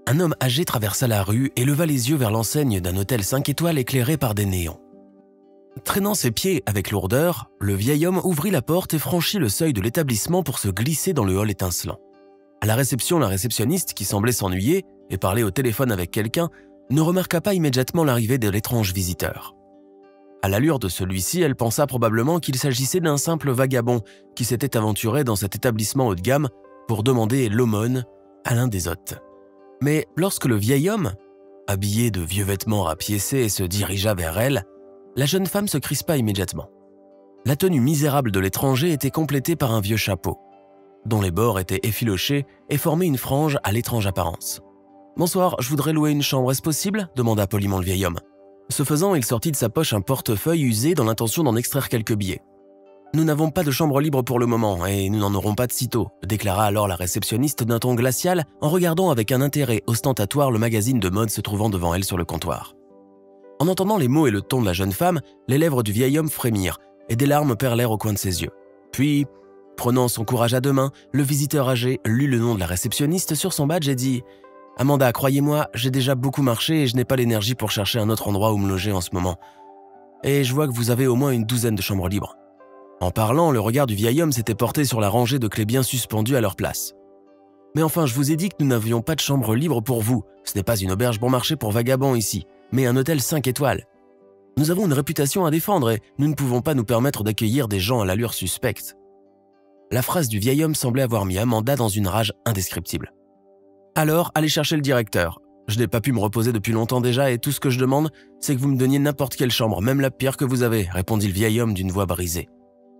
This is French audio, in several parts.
Un homme âgé traversa la rue et leva les yeux vers l'enseigne d'un hôtel 5 étoiles éclairé par des néons. Traînant ses pieds avec lourdeur, le vieil homme ouvrit la porte et franchit le seuil de l'établissement pour se glisser dans le hall étincelant. À la réception, la réceptionniste, qui semblait s'ennuyer et parler au téléphone avec quelqu'un, ne remarqua pas immédiatement l'arrivée de l'étrange visiteur. À l'allure de celui-ci, elle pensa probablement qu'il s'agissait d'un simple vagabond qui s'était aventuré dans cet établissement haut de gamme pour demander l'aumône à l'un des hôtes. Mais lorsque le vieil homme, habillé de vieux vêtements rapiécés, se dirigea vers elle, la jeune femme se crispa immédiatement. La tenue misérable de l'étranger était complétée par un vieux chapeau, dont les bords étaient effilochés et formaient une frange à l'étrange apparence. « Bonsoir, je voudrais louer une chambre, est-ce possible ?» demanda poliment le vieil homme. Ce faisant, il sortit de sa poche un portefeuille usé dans l'intention d'en extraire quelques billets. « Nous n'avons pas de chambre libre pour le moment et nous n'en aurons pas de sitôt », déclara alors la réceptionniste d'un ton glacial en regardant avec un intérêt ostentatoire le magazine de mode se trouvant devant elle sur le comptoir. En entendant les mots et le ton de la jeune femme, les lèvres du vieil homme frémirent et des larmes perlèrent au coin de ses yeux. Puis, prenant son courage à deux mains, le visiteur âgé lut le nom de la réceptionniste sur son badge et dit « Amanda, croyez-moi, j'ai déjà beaucoup marché et je n'ai pas l'énergie pour chercher un autre endroit où me loger en ce moment. Et je vois que vous avez au moins une douzaine de chambres libres. » En parlant, le regard du vieil homme s'était porté sur la rangée de clés bien suspendues à leur place. « Mais enfin, je vous ai dit que nous n'avions pas de chambre libre pour vous. Ce n'est pas une auberge bon marché pour vagabonds ici, mais un hôtel 5 étoiles. Nous avons une réputation à défendre et nous ne pouvons pas nous permettre d'accueillir des gens à l'allure suspecte. » La phrase du vieil homme semblait avoir mis Amanda dans une rage indescriptible. « Alors, allez chercher le directeur. Je n'ai pas pu me reposer depuis longtemps déjà et tout ce que je demande, c'est que vous me donniez n'importe quelle chambre, même la pire que vous avez, » répondit le vieil homme d'une voix brisée.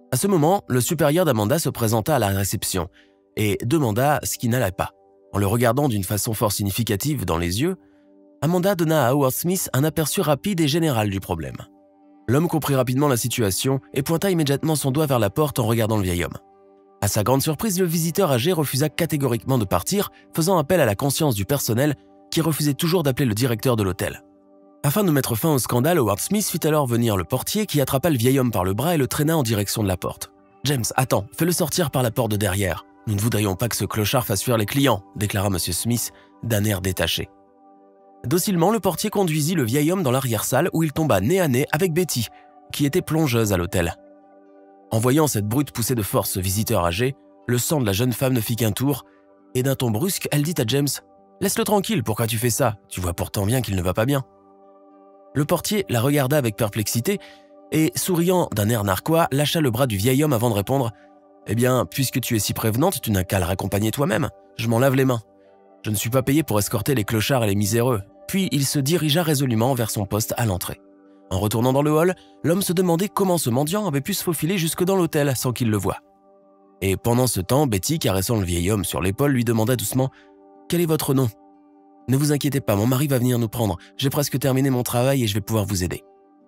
À ce moment, le supérieur d'Amanda se présenta à la réception et demanda ce qui n'allait pas. En le regardant d'une façon fort significative dans les yeux, Amanda donna à Howard Smith un aperçu rapide et général du problème. L'homme comprit rapidement la situation et pointa immédiatement son doigt vers la porte en regardant le vieil homme. À sa grande surprise, le visiteur âgé refusa catégoriquement de partir, faisant appel à la conscience du personnel qui refusait toujours d'appeler le directeur de l'hôtel. Afin de mettre fin au scandale, Howard Smith fit alors venir le portier qui attrapa le vieil homme par le bras et le traîna en direction de la porte. « James, attends, fais-le sortir par la porte de derrière. Nous ne voudrions pas que ce clochard fasse fuir les clients, » déclara M. Smith d'un air détaché. Docilement, le portier conduisit le vieil homme dans l'arrière-salle où il tomba nez à nez avec Betty, qui était plongeuse à l'hôtel. En voyant cette brute pousser de force ce visiteur âgé, le sang de la jeune femme ne fit qu'un tour, et d'un ton brusque, elle dit à James « Laisse-le tranquille, pourquoi tu fais ça? Tu vois pourtant bien qu'il ne va pas bien. » Le portier la regarda avec perplexité et, souriant d'un air narquois, lâcha le bras du vieil homme avant de répondre « Eh bien, puisque tu es si prévenante, tu n'as qu'à le raccompagner toi-même. Je m'en lave les mains. Je ne suis pas payé pour escorter les clochards et les miséreux. » Puis il se dirigea résolument vers son poste à l'entrée. En retournant dans le hall, l'homme se demandait comment ce mendiant avait pu se faufiler jusque dans l'hôtel sans qu'il le voie. Et pendant ce temps, Betty, caressant le vieil homme sur l'épaule, lui demanda doucement « Quel est votre nom ? » « Ne vous inquiétez pas, mon mari va venir nous prendre. J'ai presque terminé mon travail et je vais pouvoir vous aider. »«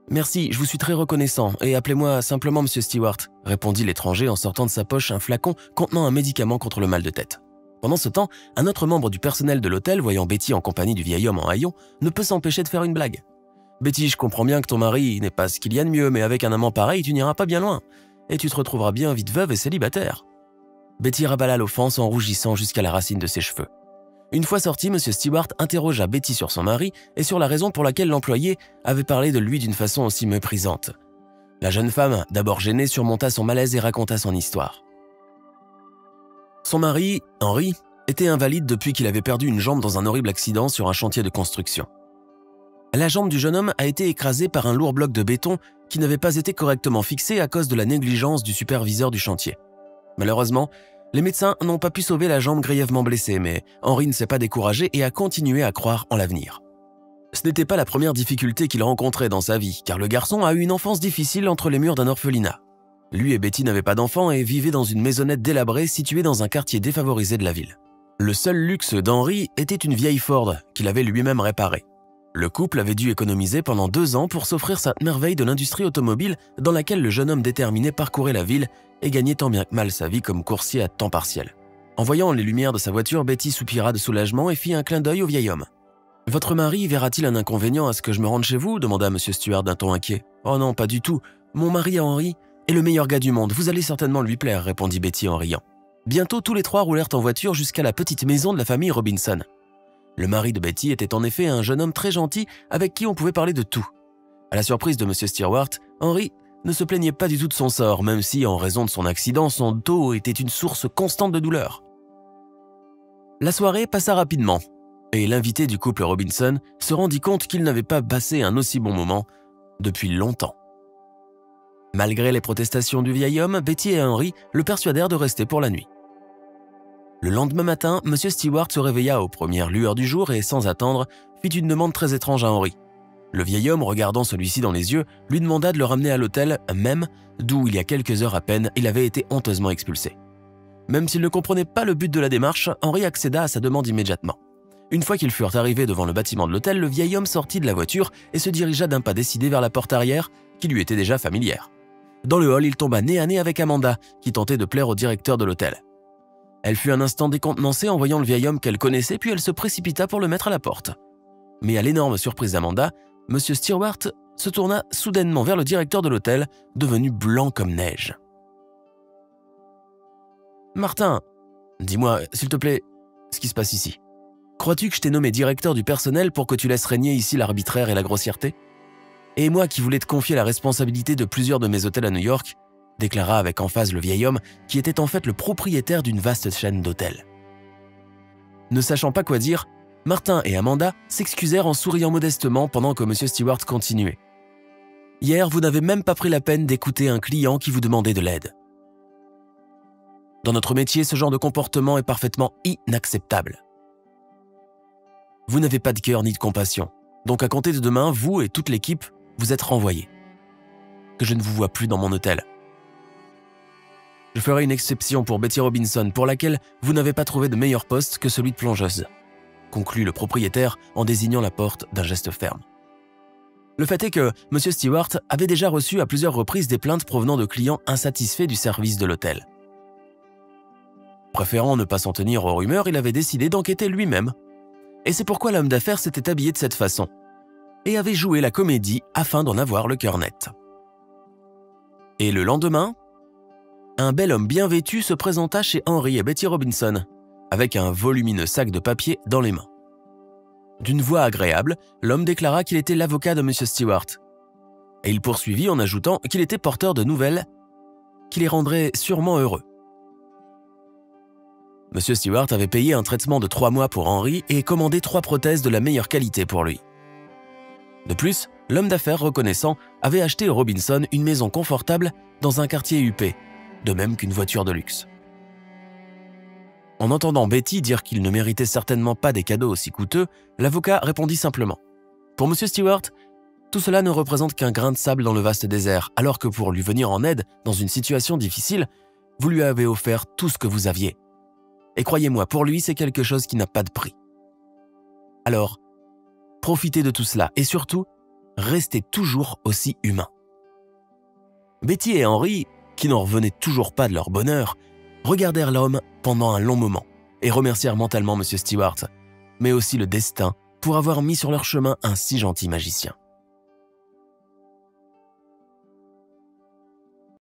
Merci, je vous suis très reconnaissant et appelez-moi simplement Monsieur Stewart, » répondit l'étranger en sortant de sa poche un flacon contenant un médicament contre le mal de tête. Pendant ce temps, un autre membre du personnel de l'hôtel, voyant Betty en compagnie du vieil homme en haillons, ne peut s'empêcher de faire une blague. « Betty, je comprends bien que ton mari n'est pas ce qu'il y a de mieux, mais avec un amant pareil, tu n'iras pas bien loin. Et tu te retrouveras bien vite veuve et célibataire. » Betty rabala l'offense en rougissant jusqu'à la racine de ses cheveux. Une fois sorti, M. Stewart interrogea Betty sur son mari et sur la raison pour laquelle l'employé avait parlé de lui d'une façon aussi méprisante. La jeune femme, d'abord gênée, surmonta son malaise et raconta son histoire. Son mari, Henry, était invalide depuis qu'il avait perdu une jambe dans un horrible accident sur un chantier de construction. La jambe du jeune homme a été écrasée par un lourd bloc de béton qui n'avait pas été correctement fixé à cause de la négligence du superviseur du chantier. Malheureusement, les médecins n'ont pas pu sauver la jambe grièvement blessée, mais Henry ne s'est pas découragé et a continué à croire en l'avenir. Ce n'était pas la première difficulté qu'il rencontrait dans sa vie, car le garçon a eu une enfance difficile entre les murs d'un orphelinat. Lui et Betty n'avaient pas d'enfants et vivaient dans une maisonnette délabrée située dans un quartier défavorisé de la ville. Le seul luxe d'Henry était une vieille Ford qu'il avait lui-même réparée. Le couple avait dû économiser pendant 2 ans pour s'offrir cette merveille de l'industrie automobile dans laquelle le jeune homme déterminé parcourait la ville et gagnait tant bien que mal sa vie comme coursier à temps partiel. En voyant les lumières de sa voiture, Betty soupira de soulagement et fit un clin d'œil au vieil homme. « Votre mari verra-t-il un inconvénient à ce que je me rende chez vous ?» demanda M. Stewart d'un ton inquiet. « Oh non, pas du tout. Mon mari Henry est le meilleur gars du monde. Vous allez certainement lui plaire, » répondit Betty en riant. Bientôt, tous les trois roulèrent en voiture jusqu'à la petite maison de la famille Robinson. Le mari de Betty était en effet un jeune homme très gentil avec qui on pouvait parler de tout. À la surprise de M. Stewart, Henry ne se plaignait pas du tout de son sort, même si, en raison de son accident, son dos était une source constante de douleur. La soirée passa rapidement, et l'invité du couple Robinson se rendit compte qu'il n'avait pas passé un aussi bon moment depuis longtemps. Malgré les protestations du vieil homme, Betty et Henry le persuadèrent de rester pour la nuit. Le lendemain matin, M. Stewart se réveilla aux premières lueurs du jour et, sans attendre, fit une demande très étrange à Henry. Le vieil homme, regardant celui-ci dans les yeux, lui demanda de le ramener à l'hôtel même, d'où il y a quelques heures à peine, il avait été honteusement expulsé. Même s'il ne comprenait pas le but de la démarche, Henry accéda à sa demande immédiatement. Une fois qu'ils furent arrivés devant le bâtiment de l'hôtel, le vieil homme sortit de la voiture et se dirigea d'un pas décidé vers la porte arrière, qui lui était déjà familière. Dans le hall, il tomba nez à nez avec Amanda, qui tentait de plaire au directeur de l'hôtel. Elle fut un instant décontenancée en voyant le vieil homme qu'elle connaissait, puis elle se précipita pour le mettre à la porte. Mais à l'énorme surprise d'Amanda, M. Stewart se tourna soudainement vers le directeur de l'hôtel, devenu blanc comme neige. « Martin, dis-moi, s'il te plaît, ce qui se passe ici. Crois-tu que je t'ai nommé directeur du personnel pour que tu laisses régner ici l'arbitraire et la grossièreté? Et moi qui voulais te confier la responsabilité de plusieurs de mes hôtels à New York, déclara avec emphase le vieil homme qui était en fait le propriétaire d'une vaste chaîne d'hôtels. » Ne sachant pas quoi dire, Martin et Amanda s'excusèrent en souriant modestement pendant que M. Stewart continuait. « Hier, vous n'avez même pas pris la peine d'écouter un client qui vous demandait de l'aide. Dans notre métier, ce genre de comportement est parfaitement inacceptable. Vous n'avez pas de cœur ni de compassion, donc à compter de demain, vous et toute l'équipe, vous êtes renvoyés. Que je ne vous vois plus dans mon hôtel. Je ferai une exception pour Betty Robinson, pour laquelle vous n'avez pas trouvé de meilleur poste que celui de plongeuse, conclut le propriétaire en désignant la porte d'un geste ferme. Le fait est que M. Stewart avait déjà reçu à plusieurs reprises des plaintes provenant de clients insatisfaits du service de l'hôtel. Préférant ne pas s'en tenir aux rumeurs, il avait décidé d'enquêter lui-même. Et c'est pourquoi l'homme d'affaires s'était habillé de cette façon et avait joué la comédie afin d'en avoir le cœur net. Et le lendemain, un bel homme bien vêtu se présenta chez Henry et Betty Robinson, avec un volumineux sac de papier dans les mains. D'une voix agréable, l'homme déclara qu'il était l'avocat de M. Stewart. Et il poursuivit en ajoutant qu'il était porteur de nouvelles qui les rendraient sûrement heureux. M. Stewart avait payé un traitement de 3 mois pour Henry et commandé 3 prothèses de la meilleure qualité pour lui. De plus, l'homme d'affaires reconnaissant avait acheté à Robinson une maison confortable dans un quartier huppé, de même qu'une voiture de luxe. En entendant Betty dire qu'il ne méritait certainement pas des cadeaux aussi coûteux, l'avocat répondit simplement « Pour M. Stewart, tout cela ne représente qu'un grain de sable dans le vaste désert, alors que pour lui venir en aide dans une situation difficile, vous lui avez offert tout ce que vous aviez. Et croyez-moi, pour lui, c'est quelque chose qui n'a pas de prix. Alors, profitez de tout cela et surtout, restez toujours aussi humains. » Betty et Henry, qui n'en revenaient toujours pas de leur bonheur, regardèrent l'homme pendant un long moment et remercièrent mentalement M. Stewart, mais aussi le destin pour avoir mis sur leur chemin un si gentil magicien.